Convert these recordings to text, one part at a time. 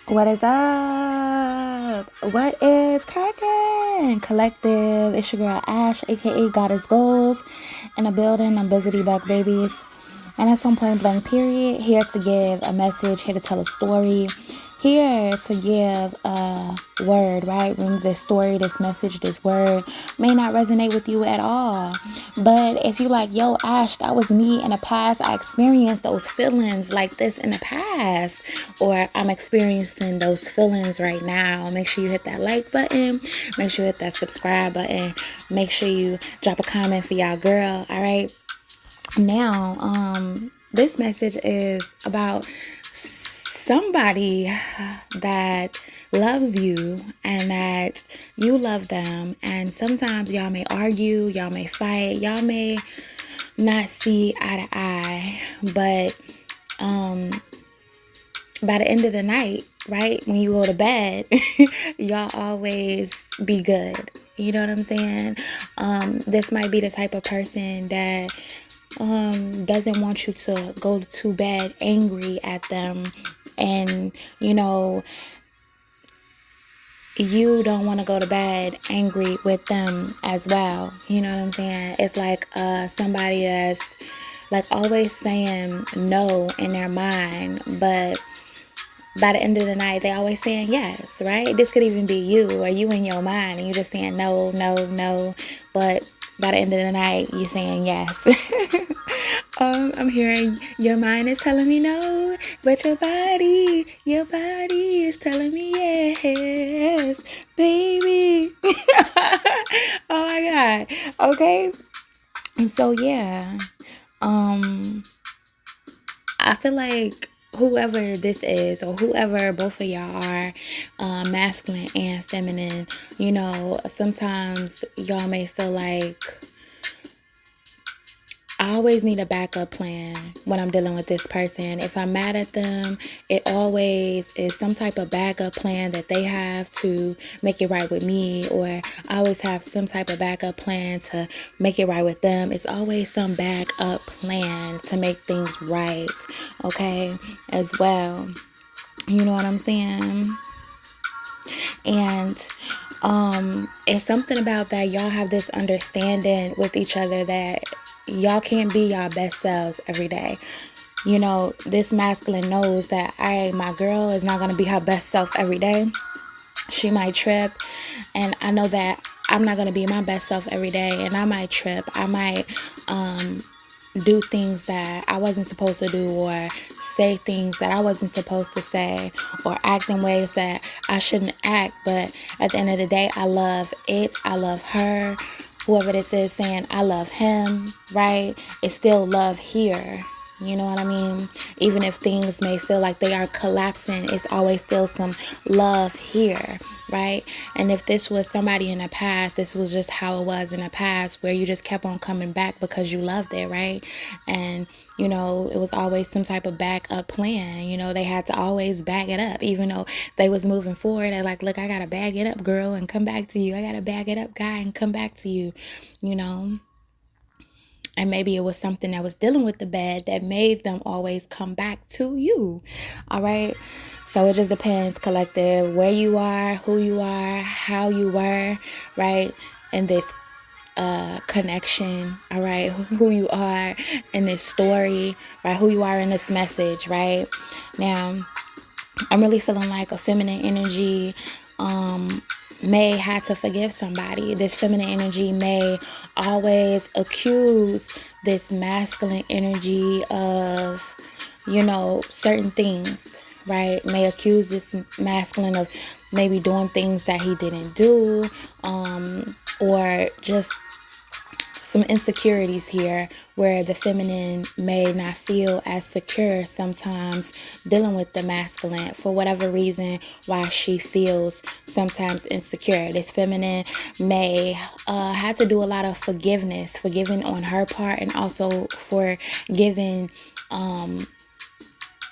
What is up? What is cracking? Collective. It's your girl Ash, aka Goddess Goals. In the building, I'm Busy Back Babies. And at some point blank period, here to give a message, here to tell a story, here to give a word, right? Remember, this story, this message, this word may not resonate with you at all. But if you like, yo, Ash, that was me in the past. I experienced those feelings like this in the past, or I'm experiencing those feelings right now. Make sure you hit that like button. Make sure you hit that subscribe button. Make sure you drop a comment for y'all girl. All right. Now, this message is about somebody that loves you and that you love them. And sometimes y'all may argue, y'all may fight, y'all may not see eye to eye, but by the end of the night, right, when you go to bed, y'all always be good. You know what I'm saying? This might be the type of person that doesn't want you to go to bed angry at them, and you don't want to go to bed angry with them as well. You know what I'm saying? It's like somebody that's like always saying no in their mind, but by the end of the night, they always saying yes, right? This could even be you, or you in your mind and you're just saying no, no, no. But by the end of the night, you're saying yes. I'm hearing your mind is telling me no, but your body is telling me yes, baby. Oh my God. Okay. And so, yeah. I feel like whoever this is, or whoever both of y'all are, masculine and feminine, sometimes y'all may feel like I always need a backup plan when I'm dealing with this person. If I'm mad at them, it always is some type of backup plan that they have to make it right with me, or I always have some type of backup plan to make it right with them. It's always some backup plan to make things right, okay, as well. You know what I'm saying? And it's something about that y'all have this understanding with each other that y'all can't be y'all best selves every day. This masculine knows that my girl is not going to be her best self every day. She might trip, and I know that I'm not going to be my best self every day, and I might trip. I might do things that I wasn't supposed to do, or say things that I wasn't supposed to say, or act in ways that I shouldn't act. But at the end of the day, I love it. I love her. Whoever this is saying I love him, right? It's still love here. You know what I mean? Even if things may feel like they are collapsing, it's always still some love here, right? And if this was somebody in the past, this was just how it was in the past, where you just kept on coming back because you loved it, right? And it was always some type of backup plan. They had to always back it up, even though they was moving forward. They're like, look, I gotta bag it up, girl, and come back to you. I gotta bag it up, guy, and come back to you. And maybe it was something that was dealing with the bad that made them always come back to you. All right. So it just depends, collective, where you are, who you are, how you were, right? In this connection, all right? Who you are in this story, right? Who you are in this message, right? Now, I'm really feeling like a feminine energy may have to forgive somebody. This feminine energy may always accuse this masculine energy of, certain things, right? May accuse this masculine of maybe doing things that he didn't do, or just some insecurities here where the feminine may not feel as secure sometimes dealing with the masculine for whatever reason, why she feels sometimes insecure. This feminine may have to do a lot of forgiving on her part, and also forgiving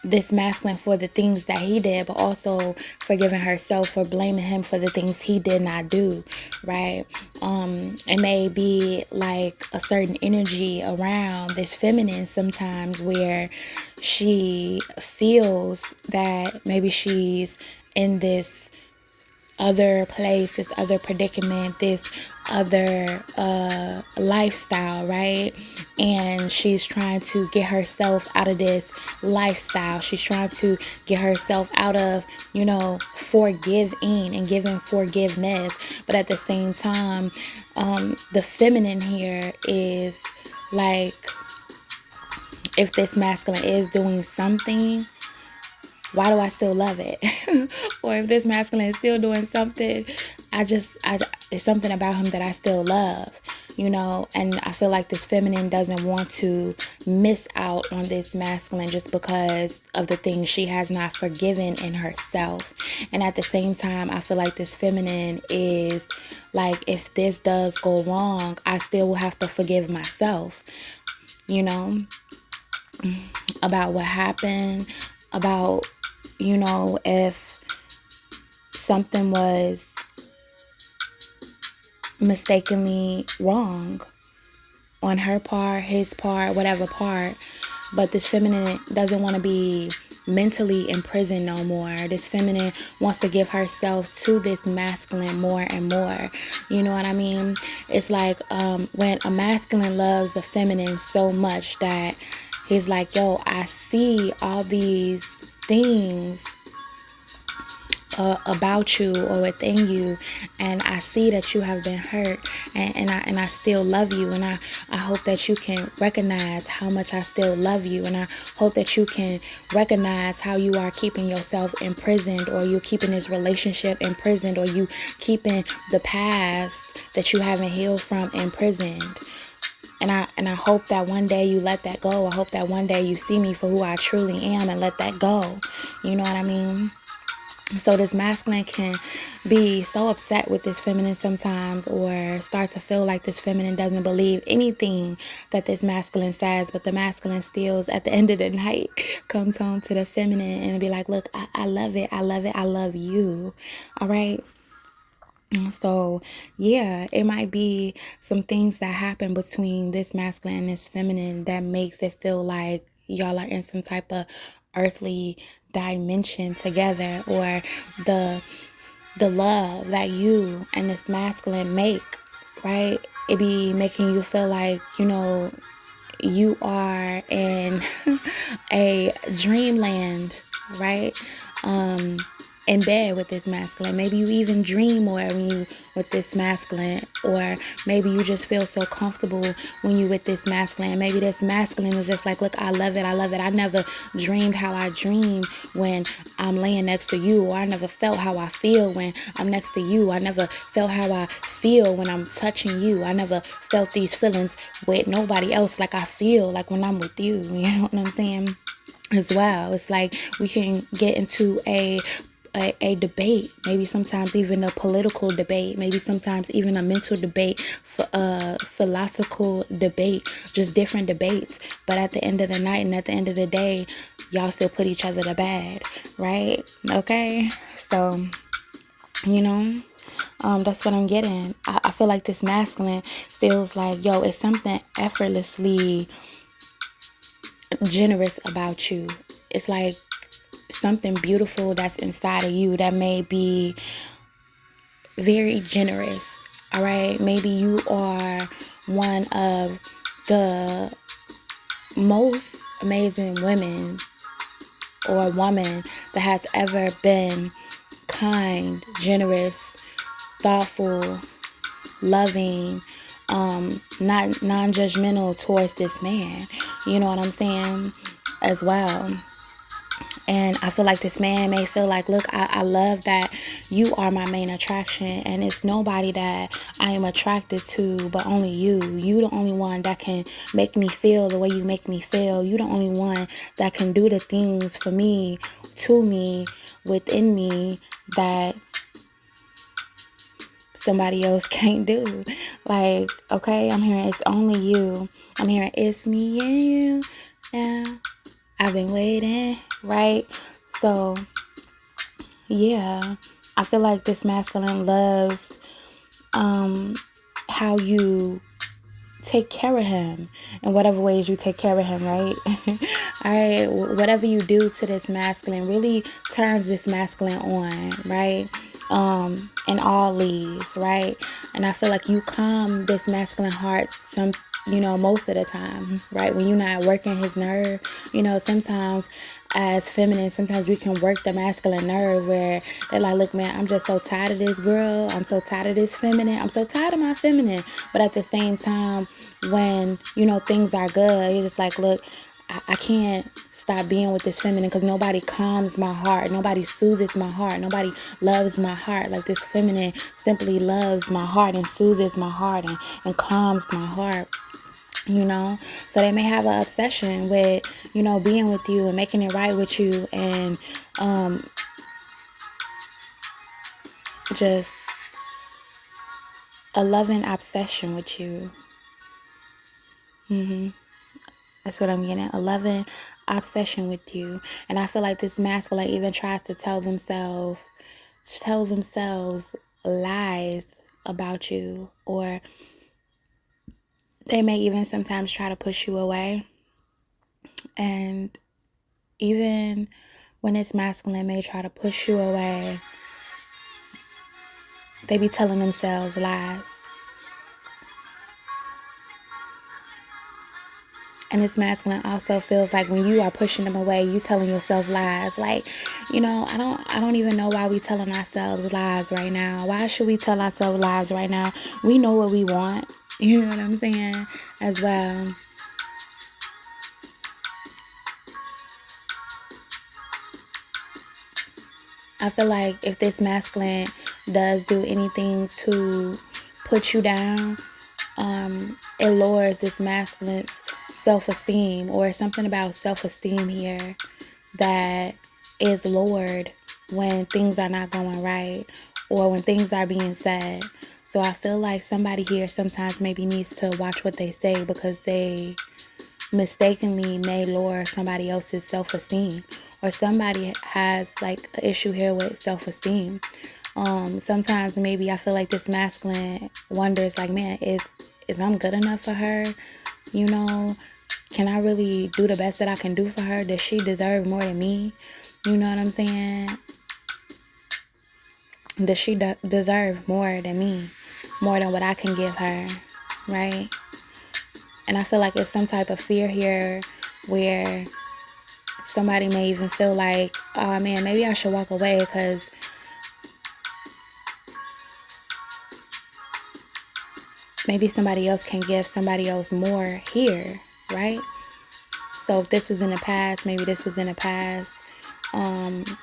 this masculine for the things that he did, but also forgiving herself for blaming him for the things he did not do, right? It may be like a certain energy around this feminine sometimes where she feels that maybe she's in this other place, this other predicament, this other lifestyle, right? And she's trying to get herself out of this lifestyle. She's trying to get herself out of, forgiving and giving forgiveness. But at the same time, the feminine here is like, if this masculine is doing something, why do I still love it? Or if this masculine is still doing something, it's something about him that I still love, and I feel like this feminine doesn't want to miss out on this masculine just because of the things she has not forgiven in herself. And at the same time, I feel like this feminine is like, if this does go wrong, I still will have to forgive myself, about what happened, about, if something was mistakenly wrong on her part, his part, whatever part. But this feminine doesn't want to be mentally imprisoned no more. This feminine wants to give herself to this masculine more and more. You know what I mean? It's like when a masculine loves the feminine so much that he's like, yo, I see all these things about you or within you, and I see that you have been hurt, and I still love you, and I hope that you can recognize how much I still love you, and I hope that you can recognize how you are keeping yourself imprisoned, or you're keeping this relationship imprisoned, or you keeping the past that you haven't healed from imprisoned. And I hope that one day you let that go. I hope that one day you see me for who I truly am and let that go. You know what I mean? So this masculine can be so upset with this feminine sometimes, or start to feel like this feminine doesn't believe anything that this masculine says, but the masculine still, at the end of the night, comes home to the feminine and be like, look, I love it. I love it. I love you. All right. So, yeah, it might be some things that happen between this masculine and this feminine that makes it feel like y'all are in some type of earthly dimension together, or the love that you and this masculine make, right? It be making you feel like, you are in a dreamland, right? In bed with this masculine. Maybe you even dream more when you with this masculine, or maybe you just feel so comfortable when you with this masculine. Maybe this masculine is just like, look, I love it. I love it. I never dreamed how I dream when I'm laying next to you, or I never felt how I feel when I'm next to you. I never felt how I feel when I'm touching you. I never felt these feelings with nobody else like I feel like when I'm with you. You know what I'm saying? As well, it's like we can get into a debate, maybe sometimes even a political debate, maybe sometimes even a mental debate, philosophical debate, just different debates. But at the end of the night and at the end of the day, y'all still put each other to bed, right? Okay, so that's what I'm getting. I feel like this masculine feels like, yo, it's something effortlessly generous about you. It's like something beautiful that's inside of you that may be very generous. All right, maybe you are one of the most amazing women or woman that has ever been kind, generous, thoughtful, loving, not non-judgmental towards this man. You know what I'm saying? As well. And I feel like this man may feel like, look, I love that you are my main attraction, and it's nobody that I am attracted to but only you. You the only one that can make me feel the way you make me feel. You the only one that can do the things for me, to me, within me that somebody else can't do. Like, okay, I'm hearing it's only you. I'm hearing it's me and you now. I've been waiting, right? So, yeah, I feel like this masculine loves how you take care of him in whatever ways you take care of him, right? All right, whatever you do to this masculine really turns this masculine on, right? In all these, right? And I feel like you calm this masculine heart most of the time, right? When you're not working his nerve, sometimes as feminine, sometimes we can work the masculine nerve where they're like, look, man, I'm just so tired of this girl. I'm so tired of this feminine. I'm so tired of my feminine. But at the same time, when, things are good, you're just like, look, I can't stop being with this feminine because nobody calms my heart. Nobody soothes my heart. Nobody loves my heart. Like this feminine simply loves my heart and soothes my heart and calms my heart. So they may have an obsession with, being with you and making it right with you and just a loving obsession with you. That's what I'm getting. A loving obsession with you. And I feel like this masculine even tries to tell themselves lies about you, or they may even sometimes try to push you away. And even when this masculine may try to push you away, they be telling themselves lies. And this masculine also feels like when you are pushing them away, you telling yourself lies. Like, I don't even know why we telling ourselves lies right now. Why should we tell ourselves lies right now? We know what we want. You know what I'm saying? As well. I feel like if this masculine does do anything to put you down, it lowers this masculine's self-esteem, or something about self-esteem here that is lowered when things are not going right or when things are being said. So I feel like somebody here sometimes maybe needs to watch what they say, because they mistakenly may lower somebody else's self-esteem, or somebody has like an issue here with self-esteem. Sometimes maybe I feel like this masculine wonders like, man, is I'm good enough for her? Can I really do the best that I can do for her? Does she deserve more than me? You know what I'm saying? Does she deserve more than me? More than what I can give her, right? And I feel like it's some type of fear here where somebody may even feel like, oh man, maybe I should walk away because maybe somebody else can give somebody else more here, right? So if this was in the past, maybe this was in the past.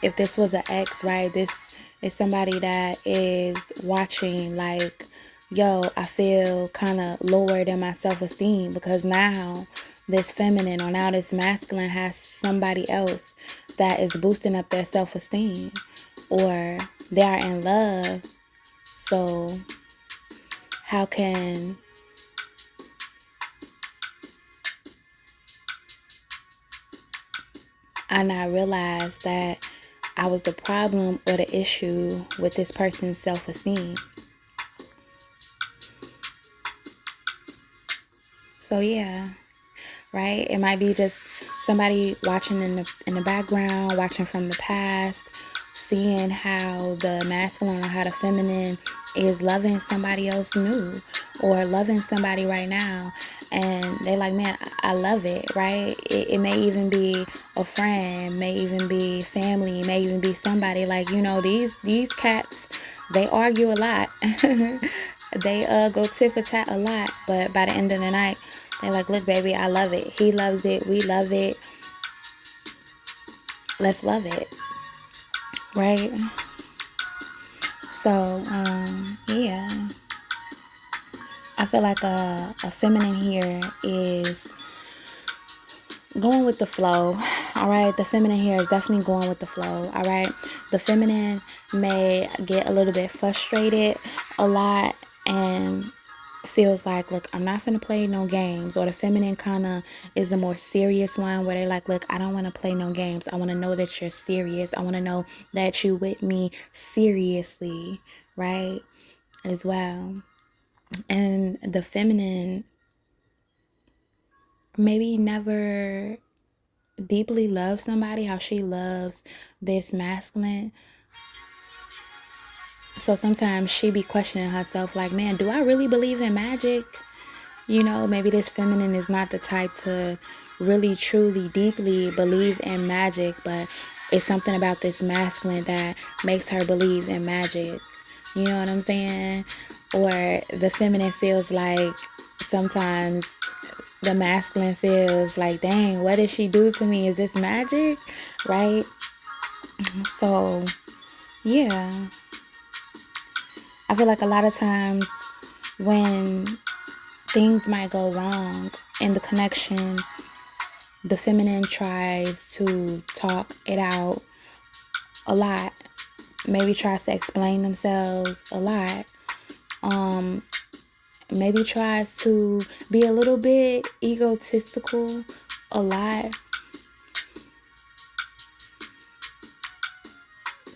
If this was an ex, right? This is somebody that is watching like, yo, I feel kind of lowered in my self-esteem because now this feminine or now this masculine has somebody else that is boosting up their self-esteem, or they are in love. So how can I not realize that I was the problem or the issue with this person's self-esteem? So yeah, right? It might be just somebody watching in the background, watching from the past, seeing how the masculine or how the feminine is loving somebody else new or loving somebody right now, and they like, man, I love it, right? It may even be a friend, may even be family, may even be somebody like, these cats, they argue a lot. They go tit for tat a lot, but by the end of the night, they're like, look, baby, I love it. He loves it. We love it. Let's love it. Right? So, yeah. I feel like a feminine here is going with the flow. All right. The feminine here is definitely going with the flow. All right. The feminine may get a little bit frustrated a lot and feels like, look, I'm not finna play no games. Or the feminine kind of is the more serious one where they're like, look, I don't want to play no games. I want to know that you're serious. I want to know that you with me seriously, right? As well. And the feminine maybe never deeply loves somebody, how she loves this masculine. So sometimes she be questioning herself like, man, do I really believe in magic? You know, maybe this feminine is not the type to really, truly, deeply believe in magic, but it's something about this masculine that makes her believe in magic. You know what I'm saying? Or the feminine feels like sometimes the masculine feels like, dang, what did she do to me? Is this magic? Right? So, yeah. I feel like a lot of times when things might go wrong in the connection, the feminine tries to talk it out a lot. Maybe tries to explain themselves a lot. Maybe tries to be a little bit egotistical a lot.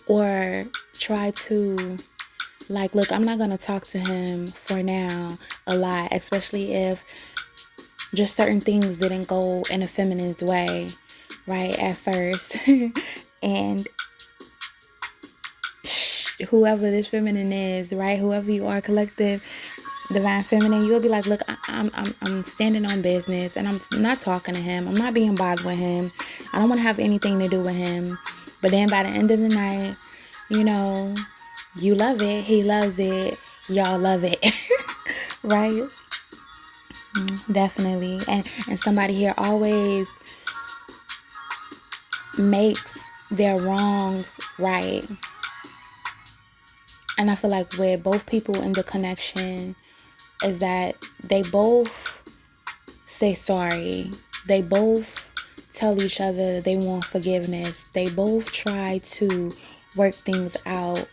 Or try to like, look, I'm not going to talk to him for now a lot, especially if just certain things didn't go in a feminine's way, right, at first. And whoever this feminine is, right, whoever you are, collective divine feminine, you'll be like, look, I'm standing on business and I'm not talking to him. I'm not being bothered with him. I don't want to have anything to do with him. But then by the end of the night, you know, you love it, he loves it, y'all love it. Right? Definitely. And somebody here always makes their wrongs right. And I feel like with both people in the connection is that they both say sorry. They both tell each other they want forgiveness. They both try to work things out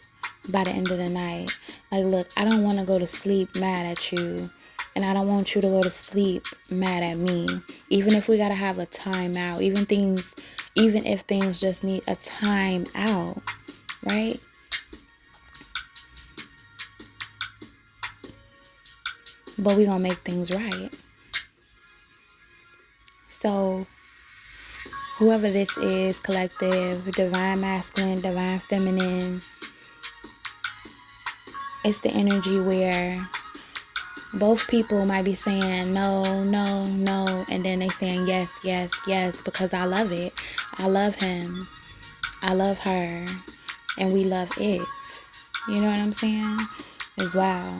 by the end of the night. Like, look, I don't want to go to sleep mad at you. And I don't want you to go to sleep mad at me. Even if we got to have a timeout. Even if things just need a time out. Right? But we gonna make things right. So, whoever this is, collective, divine masculine, divine feminine, it's the energy where both people might be saying no, no, no, and then they saying yes, yes, yes, because I love it. I love him. I love her. And we love it. You know what I'm saying? As well.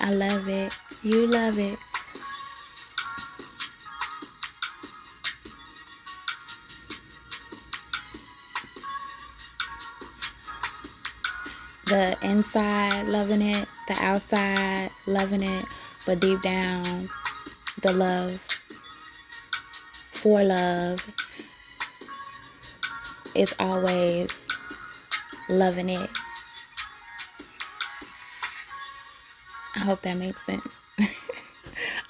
I love it. You love it. The inside loving it, the outside loving it, but deep down, the love for love is always loving it. I hope that makes sense.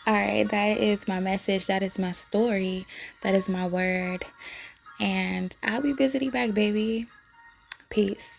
Alright, that is my message. That is my story. That is my word. And I'll be visiting back, baby. Peace.